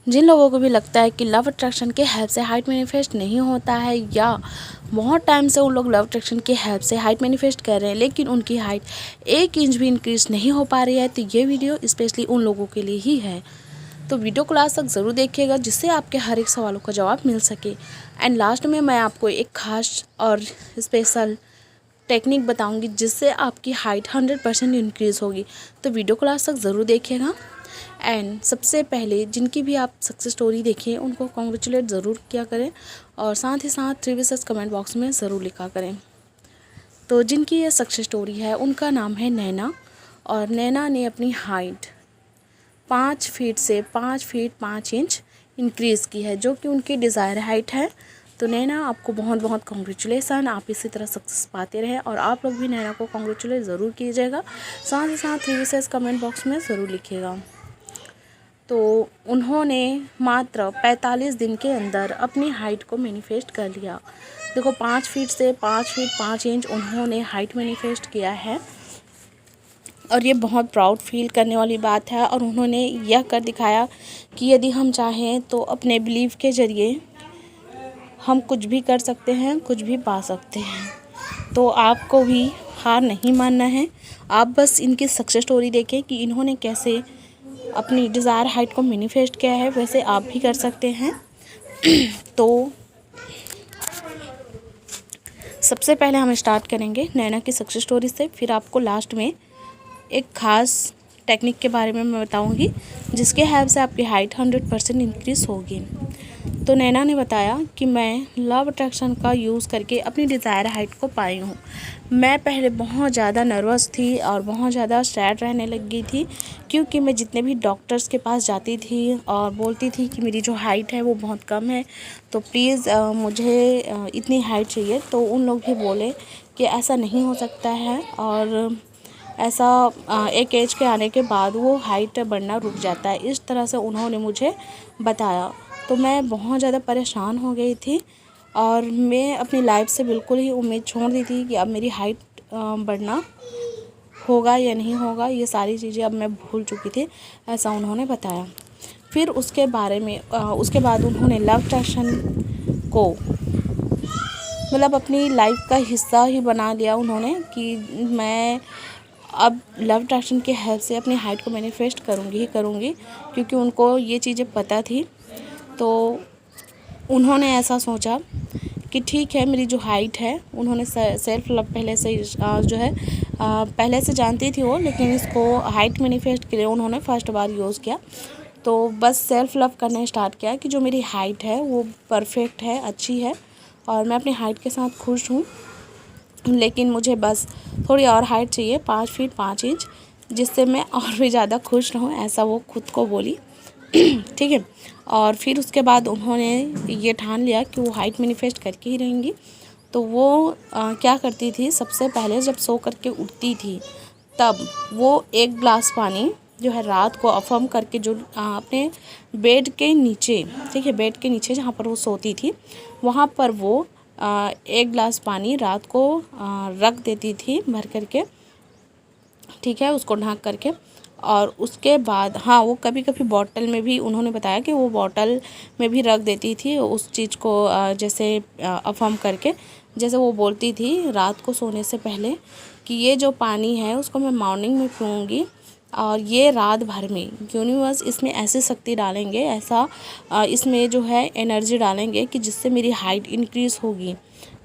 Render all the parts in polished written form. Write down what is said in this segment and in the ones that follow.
जिन लोगों को भी लगता है कि लव अट्रैक्शन के हेल्प से हाइट मैनिफेस्ट नहीं होता है, या बहुत टाइम से उन लोग लव अट्रैक्शन के हेल्प से हाइट मैनिफेस्ट कर रहे हैं लेकिन उनकी हाइट 1 इंच भी इंक्रीज नहीं हो पा रही है, तो ये वीडियो स्पेशली उन लोगों के लिए ही है। तो वीडियो को लास्ट तक ज़रूर देखिएगा जिससे आपके हर एक सवालों का जवाब मिल सके। एंड लास्ट में मैं आपको एक खास और स्पेशल टेक्निक बताऊंगी जिससे आपकी हाइट 100% इंक्रीज़ होगी। तो वीडियो को लास्ट तक ज़रूर देखिएगा। एंड सबसे पहले जिनकी भी आप सक्सेस स्टोरी देखिए उनको कॉन्ग्रेचुलेट ज़रूर किया करें और साथ ही साथ 3 कमेंट बॉक्स में ज़रूर लिखा करें। तो जिनकी ये सक्सेस स्टोरी है उनका नाम है नैना, और नैना ने अपनी हाइट 5 फीट से 5 फीट 5 इंच इंक्रीज़ की है, जो कि उनकी डिज़ायर हाइट है। तो नैना, आपको बहुत बहुत कॉन्ग्रेचुलेसन, आप इसी तरह सक्सेस पाते रहें और आप लोग भी नैना को कॉन्ग्रेचुलेट ज़रूर कीजिएगा। साथ ही साथ 3 कमेंट बॉक्स में ज़रूर लिखिएगा। तो उन्होंने मात्र 45 दिन के अंदर अपनी हाइट को मैनिफेस्ट कर लिया। देखो, 5 फीट से 5 फीट 5 इंच उन्होंने हाइट मैनिफेस्ट किया है और ये बहुत प्राउड फील करने वाली बात है। और उन्होंने यह कर दिखाया कि यदि हम चाहें तो अपने बिलीव के ज़रिए हम कुछ भी कर सकते हैं, कुछ भी पा सकते हैं। तो आपको भी हार नहीं मानना है। आप बस इनकी सक्सेस स्टोरी देखें कि इन्होंने कैसे अपनी डिज़ायर हाइट को मैनिफेस्ट किया है, वैसे आप भी कर सकते हैं। तो सबसे पहले हम स्टार्ट करेंगे नैना की सक्सेस स्टोरी से, फिर आपको लास्ट में एक ख़ास टेक्निक के बारे में मैं बताऊंगी जिसके हेल्प से आपकी हाइट 100% इंक्रीज़ होगी। तो नैना ने बताया कि मैं लव अट्रैक्शन का यूज़ करके अपनी डिज़ायर हाइट को पाई हूँ। मैं पहले बहुत ज़्यादा नर्वस थी और बहुत ज़्यादा सैड रहने लग गई थी, क्योंकि मैं जितने भी डॉक्टर्स के पास जाती थी और बोलती थी कि मेरी जो हाइट है वो बहुत कम है, तो प्लीज़ मुझे इतनी हाइट चाहिए। तो उन लोग भी बोले कि ऐसा नहीं हो सकता है, और ऐसा एक एज के आने के बाद वो हाइट बढ़ना रुक जाता है। इस तरह से उन्होंने मुझे बताया। तो मैं बहुत ज़्यादा परेशान हो गई थी और मैं अपनी लाइफ से बिल्कुल ही उम्मीद छोड़ दी थी कि अब मेरी हाइट बढ़ना होगा या नहीं होगा। ये सारी चीज़ें अब मैं भूल चुकी थी, ऐसा उन्होंने बताया। फिर उसके बाद उन्होंने लव अट्रैक्शन को मतलब अपनी लाइफ का हिस्सा ही बना लिया उन्होंने, कि मैं अब लव अट्रैक्शन के हेल्प से अपनी हाइट को मैनिफेस्ट करूँगी ही करूँगी, क्योंकि उनको ये चीज़ें पता थी। तो उन्होंने ऐसा सोचा कि ठीक है, मेरी जो हाइट है, उन्होंने सेल्फ लव पहले से जो है पहले से जानती थी वो, लेकिन इसको हाइट मैनिफेस्ट के लिए उन्होंने फर्स्ट बार यूज़ किया। तो बस सेल्फ लव करना स्टार्ट किया कि जो मेरी हाइट है वो परफेक्ट है, अच्छी है और मैं अपनी हाइट के साथ खुश हूँ, लेकिन मुझे बस थोड़ी और हाइट चाहिए, 5 फीट 5 इंच, जिससे मैं और भी ज़्यादा खुश रहूँ, ऐसा वो खुद को बोली। ठीक है। और फिर उसके बाद उन्होंने ये ठान लिया कि वो हाइट मैनिफेस्ट करके ही रहेंगी। तो वो क्या करती थी, सबसे पहले जब सो करके उठती थी तब वो 1 ग्लास पानी जो है रात को अफर्म करके जो अपने बेड के नीचे, ठीक है, बेड के नीचे जहाँ पर वो सोती थी वहाँ पर वो 1 ग्लास पानी रात को रख देती थी भर करके, ठीक है, उसको ढक करके। और उसके बाद हाँ, वो कभी कभी बॉटल में भी, उन्होंने बताया कि वो बॉटल में भी रख देती थी उस चीज़ को, जैसे अफर्म करके, जैसे वो बोलती थी रात को सोने से पहले कि ये जो पानी है उसको मैं मॉर्निंग में पीऊँगी और ये रात भर में यूनिवर्स इसमें ऐसी शक्ति डालेंगे, ऐसा इसमें जो है एनर्जी डालेंगे कि जिससे मेरी हाइट इंक्रीज़ होगी,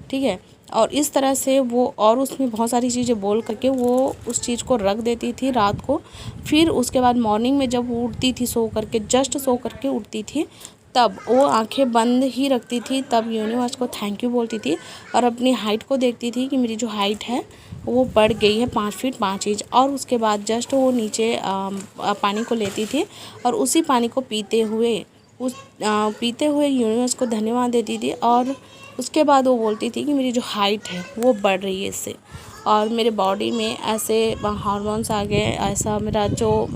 ठीक है। और इस तरह से वो, और उसमें बहुत सारी चीज़ें बोल करके वो उस चीज़ को रख देती थी रात को। फिर उसके बाद मॉर्निंग में जब वो उठती थी, सो करके जस्ट सो करके उठती थी, तब वो आंखें बंद ही रखती थी, तब यूनिवर्स को थैंक यू बोलती थी और अपनी हाइट को देखती थी कि मेरी जो हाइट है वो बढ़ गई है 5 फीट 5 इंच। और उसके बाद जस्ट वो नीचे पानी को लेती थी और उसी पानी को पीते हुए यूनिवर्स को धन्यवाद देती थी। और उसके बाद वो बोलती थी कि मेरी जो हाइट है वो बढ़ रही है इससे, और मेरे बॉडी में ऐसे हार्मोन्स आ गए, ऐसा मेरा जो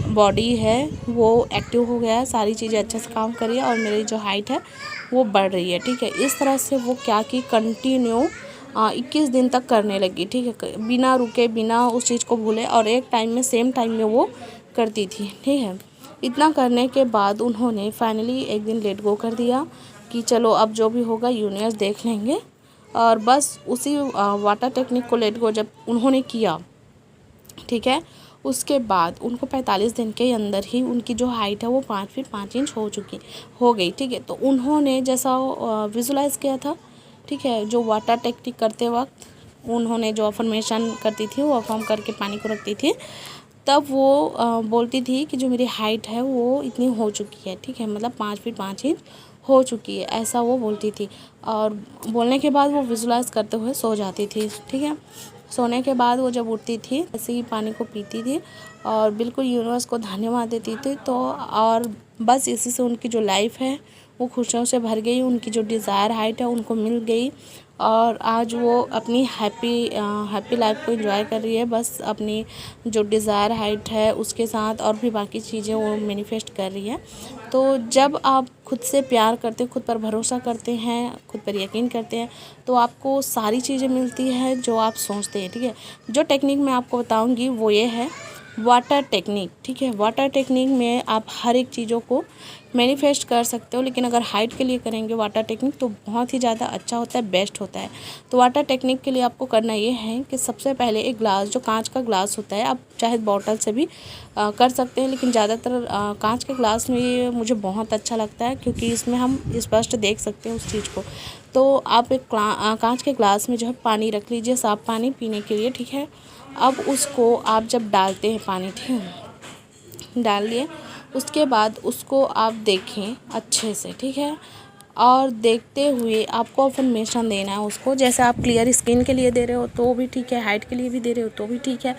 बॉडी है वो एक्टिव हो गया है, सारी चीज़ें अच्छे से काम कर रही है और मेरी जो हाइट है वो बढ़ रही है, ठीक है। इस तरह से वो क्या कि कंटिन्यू 21 दिन तक करने लगी, ठीक है, बिना रुके, बिना उस चीज़ को भूले, और एक टाइम में सेम टाइम में वो करती थी, ठीक है। इतना करने के बाद उन्होंने फाइनली एक दिन लेट गो कर दिया कि चलो अब जो भी होगा यूनिवर्स देख लेंगे। और बस उसी वाटर टेक्निक को लेट गो जब उन्होंने किया, ठीक है, उसके बाद उनको 45 दिन के अंदर ही उनकी जो हाइट है वो 5 फीट 5 इंच हो गई, ठीक है। तो उन्होंने जैसा विजुलाइज़ किया था, ठीक है, जो वाटर टेक्निक करते वक्त उन्होंने जो अफर्मेशन करती थी वो अफर्म करके पानी को रखती थी, तब वो बोलती थी कि जो मेरी हाइट है वो इतनी हो चुकी है, ठीक है, मतलब 5 फीट 5 इंच हो चुकी है, ऐसा वो बोलती थी। और बोलने के बाद वो विजुलाइज करते हुए सो जाती थी, ठीक है। सोने के बाद वो जब उठती थी ऐसे ही पानी को पीती थी और बिल्कुल यूनिवर्स को धन्यवाद देती थी। तो और बस इसी से उनकी जो लाइफ है वो खुशियों से भर गई, उनकी जो डिज़ायर हाइट है उनको मिल गई और आज वो अपनी हैप्पी लाइफ को एंजॉय कर रही है। बस अपनी जो डिज़ायर हाइट है उसके साथ और भी बाकी चीज़ें वो मैनिफेस्ट कर रही है। तो जब आप खुद से प्यार करते हैं, खुद पर भरोसा करते हैं, खुद पर यकीन करते हैं, तो आपको सारी चीज़ें मिलती है जो आप सोचते हैं, ठीक है। जो टेक्निक मैं आपको बताऊंगी वो ये है वाटर टेक्निक, ठीक है। वाटर टेक्निक में आप हर एक चीज़ों को मैनिफेस्ट कर सकते हो, लेकिन अगर हाइट के लिए करेंगे वाटर टेक्निक तो बहुत ही ज़्यादा अच्छा होता है, बेस्ट होता है। तो वाटर टेक्निक के लिए आपको करना ये है कि सबसे पहले एक ग्लास, जो कांच का ग्लास होता है, आप चाहे बॉटल से भी कर सकते हैं, लेकिन ज़्यादातर कांच के ग्लास में ये मुझे बहुत अच्छा लगता है क्योंकि इसमें हम स्पष्ट देख सकते हैं उस चीज़ को। तो आप एक कांच के ग्लास में जो है पानी रख लीजिए, साफ़ पानी पीने के लिए, ठीक है। अब उसको आप जब डालते हैं पानी, ठीक है, डाल लिए, उसके बाद उसको आप देखें अच्छे से, ठीक है। और देखते हुए आपको अफर्मेशन देना है उसको, जैसे आप क्लियर स्किन के लिए दे रहे हो तो भी ठीक है, हाइट के लिए भी दे रहे हो तो भी ठीक है,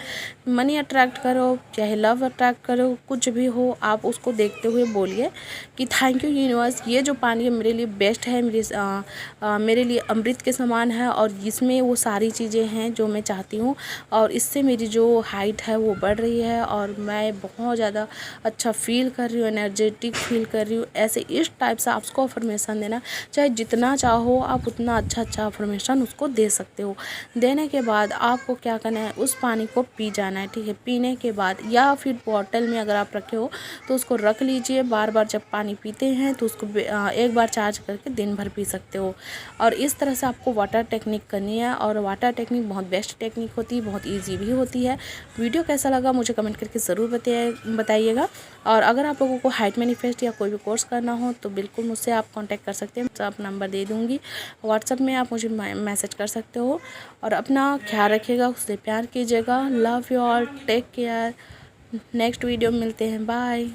मनी अट्रैक्ट करो चाहे लव अट्रैक्ट करो, कुछ भी हो, आप उसको देखते हुए बोलिए कि थैंक यू यूनिवर्स, ये जो पानी है मेरे लिए बेस्ट है, मेरे लिए अमृत के समान है और इसमें वो सारी चीज़ें हैं जो मैं चाहती हूँ और इससे मेरी जो हाइट है वो बढ़ रही है और मैं बहुत ज़्यादा अच्छा फील कर रही हूँ, एनर्जेटिक फील कर रही हूँ। ऐसे इस टाइप से आप उसको अफर्मेशन देना, चाहे जितना चाहो आप उतना अच्छा अफर्मेशन उसको दे सकते हो। देने के बाद आपको क्या करना है, उस पानी को पी जाना है, ठीक है। पीने के बाद या फिर बॉटल में अगर आप रखे हो तो उसको रख लीजिए, बार बार जब पानी पीते हैं तो उसको एक बार चार्ज करके दिन भर पी सकते हो। और इस तरह से आपको वाटर टेक्निक करनी है और वाटर टेक्निक बहुत बेस्ट टेक्निक होती है, बहुत ईजी भी होती है। वीडियो कैसा लगा मुझे कमेंट करके ज़रूर बताइएगा। और अगर आप लोगों को हाइट मैनिफेस्ट या कोई भी कोर्स करना हो तो बिल्कुल मुझसे आप कांटेक्ट कर सकते हैं, सब नंबर दे दूँगी, व्हाट्सएप में आप मुझे मैसेज कर सकते हो। और अपना ख्याल रखिएगा, उससे प्यार कीजिएगा। Love you all, take care. Next video में मिलते हैं, बाय।